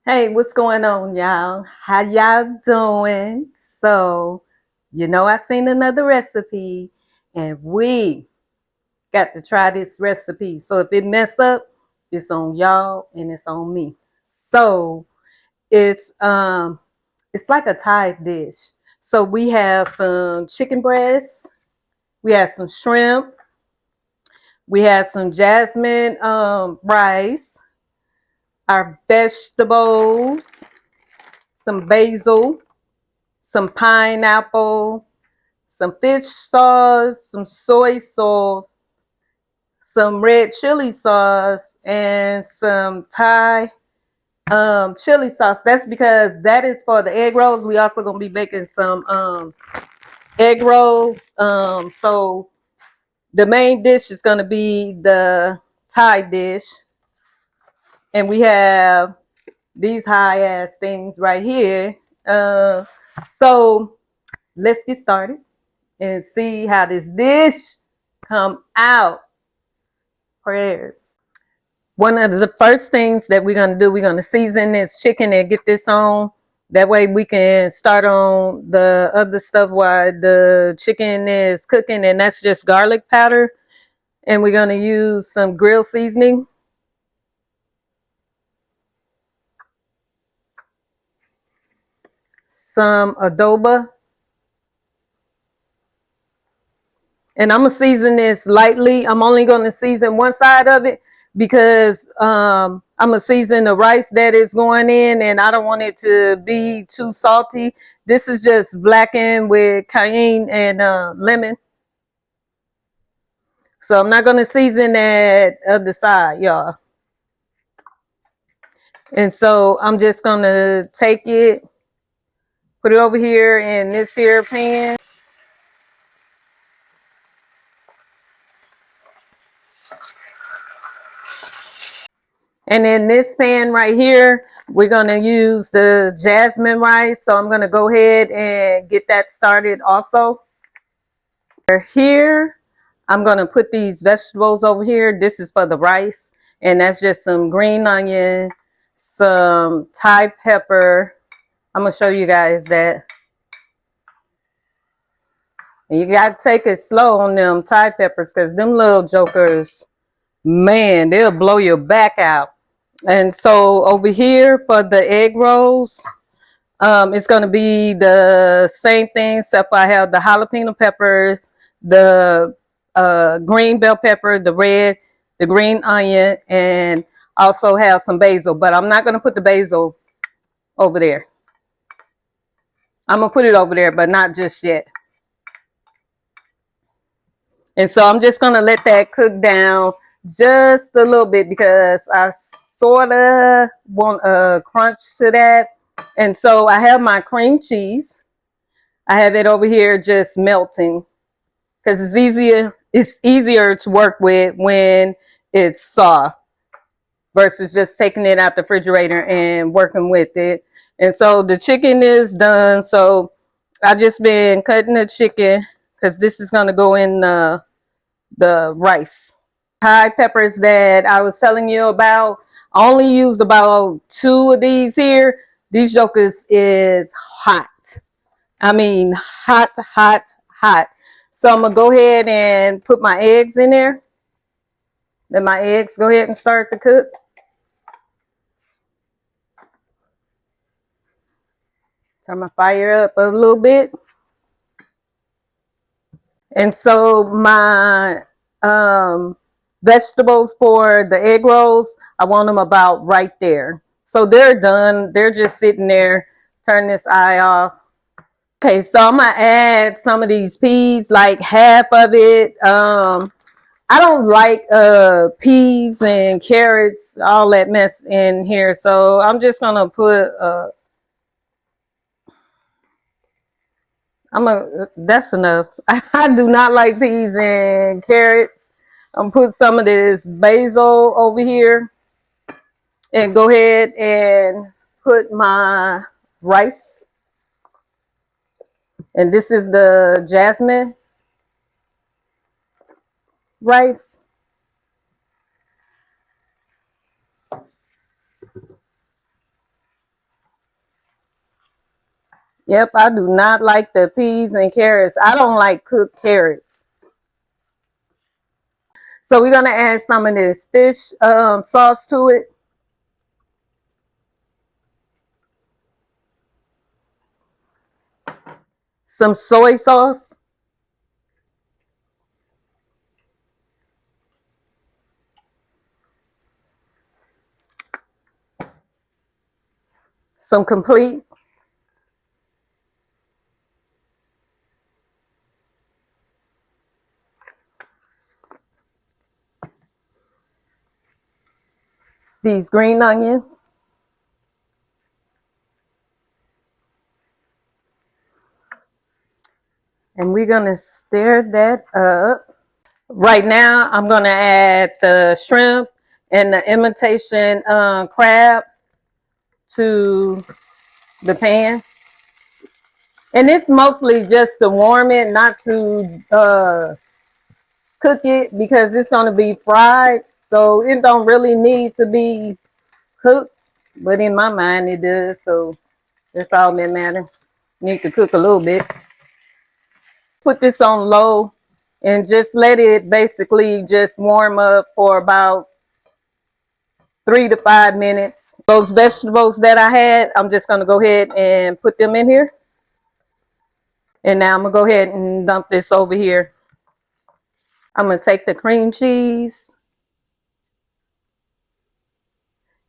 Hey, what's going on, y'all? How y'all doing? I seen another recipe and we got to try this recipe. So if it mess up, it's on y'all and it's on me. So it's um it's like a Thai dish. So we have some chicken breasts, we have some shrimp, we have some jasmine rice, our vegetables, some basil, some pineapple, some fish sauce, some soy sauce, some red chili sauce, and some Thai chili sauce. That's because that is for the egg rolls. We also gonna be making some egg rolls. So the main dish is gonna be the Thai dish, and we have these high ass things right here. So let's get started and see how this dish come out. Prayers. One of the first things that we're gonna do, we're gonna season this chicken and get this on. That way we can start on the other stuff while the chicken is cooking, and that's just garlic powder. And we're gonna use some grill seasoning, some adobo, and I'm gonna season this lightly. I'm only gonna season one side of it because I'm gonna season the rice that is going in, and I don't want it to be too salty. This is just blackened with cayenne and lemon. So I'm not gonna season that other side, y'all. And so I'm just gonna take it, put it over here in this here pan. And in this pan right here, we're gonna use the jasmine rice. So I'm gonna go ahead and get that started also. Here, I'm gonna put these vegetables over here. This is for the rice, and that's just some green onion, some Thai pepper. I'm gonna show you guys that. And you gotta take it slow on them Thai peppers because them little jokers, man, they'll blow your back out. And so over here for the egg rolls, it's going to be the same thing, except I have the jalapeno pepper, the green bell pepper, the red, the green onion, and also have some basil. But I'm not going to put the basil over there. I'm going to put it over there, but not just yet. And so I'm just going to let that cook down just a little bit because I sort of want a crunch to that. And so I have my cream cheese. I have it over here just melting because it's easier to work with when it's soft versus just taking it out the refrigerator and working with it. And so the chicken is done. So I just been cutting the chicken because this is going to go in the rice. Thai peppers that I was telling you about, I only used about 2 of these here. These jokers is hot. I mean, hot, hot, hot. So I'm gonna go ahead and put my eggs in there. Let my eggs go ahead and start to cook. Turn my fire up a little bit. And so my vegetables for the egg rolls, I want them about right there. So they're done. They're just sitting there. Turn this eye off. Okay, so I'm gonna add some of these peas, like half of it. I don't like peas and carrots, all that mess in here. So I'm just gonna put that's enough. I do not like peas and carrots. I'm gonna put some of this basil over here and go ahead and put my rice. And this is the jasmine rice. Yep, I do not like the peas and carrots. I don't like cooked carrots. So we're going to add some of this fish sauce to it. Some soy sauce. Some complete. These green onions. And we're going to stir that up. Right now, I'm going to add the shrimp and the imitation crab to the pan. And it's mostly just to warm it, not to cook it, because it's going to be fried. So it don't really need to be cooked. But in my mind, it does. So that's all that matters. Need to cook a little bit. Put this on low and just let it basically just warm up for about 3 to 5 minutes. Those vegetables that I had, I'm just going to go ahead and put them in here. And now I'm going to go ahead and dump this over here. I'm going to take the cream cheese.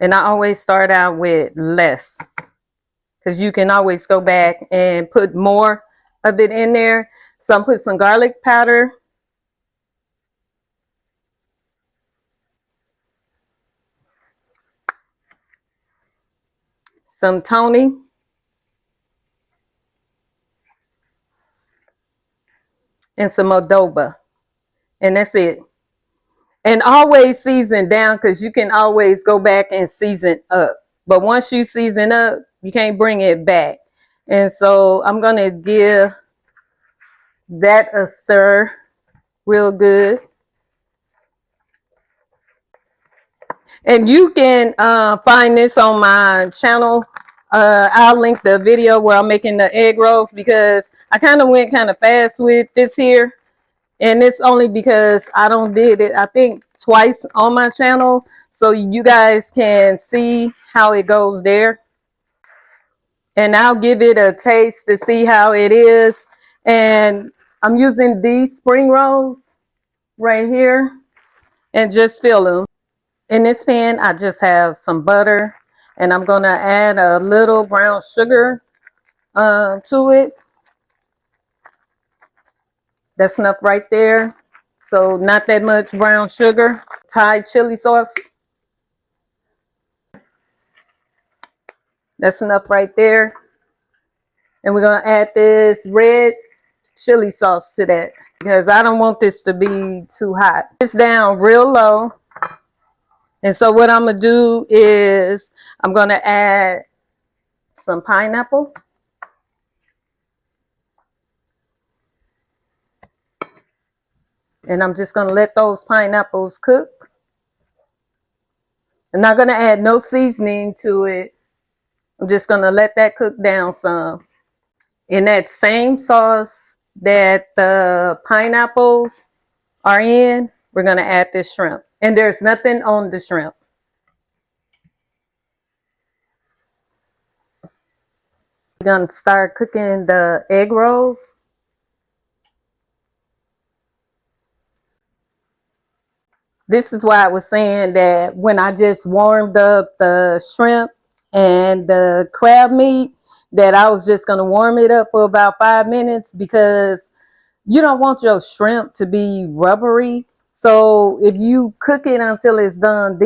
And I always start out with less, because you can always go back and put more of it in there. So I'm putting some garlic powder. Some Tony. And some adobo. And that's it. And always season down, because you can always go back and season up. But once you season up, you can't bring it back. And so I'm going to give that a stir real good. And you can find this on my channel. I'll link the video where I'm making the egg rolls, because I kind of went kind of fast with this here. And it's only because I don't did it, I think, twice on my channel. So you guys can see how it goes there. And I'll give it a taste to see how it is. And I'm using these spring rolls right here and just fill them. In this pan, I just have some butter, and I'm going to add a little brown sugar to it. That's enough right there. So not that much brown sugar. Thai chili sauce. That's enough right there. And we're going to add this red chili sauce to that, because I don't want this to be too hot. It's down real low. And so what I'm going to do is I'm going to add some pineapple. And I'm just going to let those pineapples cook. I'm not going to add no seasoning to it. I'm just going to let that cook down some. In that same sauce that the pineapples are in, we're going to add this shrimp. And there's nothing on the shrimp. We're going to start cooking the egg rolls. This is why I was saying that when I just warmed up the shrimp and the crab meat, that I was just going to warm it up for about 5 minutes, because you don't want your shrimp to be rubbery. So if you cook it until it's done,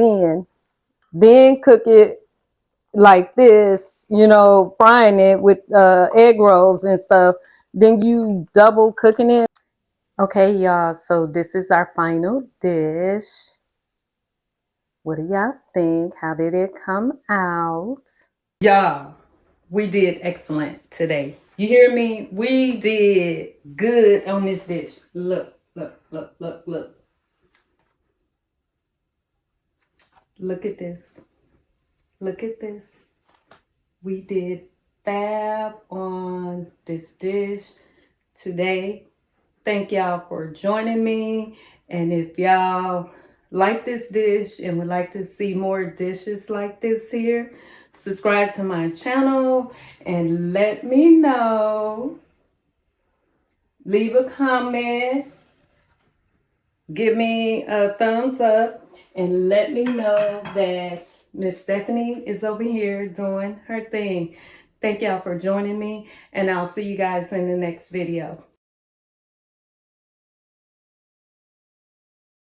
then cook it like this, you know, frying it with egg rolls and stuff, then you double cooking it. Okay, y'all, so this is our final dish. What do y'all think? How did it come out? Y'all, we did excellent today. You hear me? We did good on this dish. Look, look, look, look, look. Look at this. Look at this. We did fab on this dish today. Thank y'all for joining me. And if y'all like this dish and would like to see more dishes like this here, subscribe to my channel and let me know. Leave a comment, give me a thumbs up, and let me know that Miss Stephanie is over here doing her thing. Thank y'all for joining me, and I'll see you guys in the next video.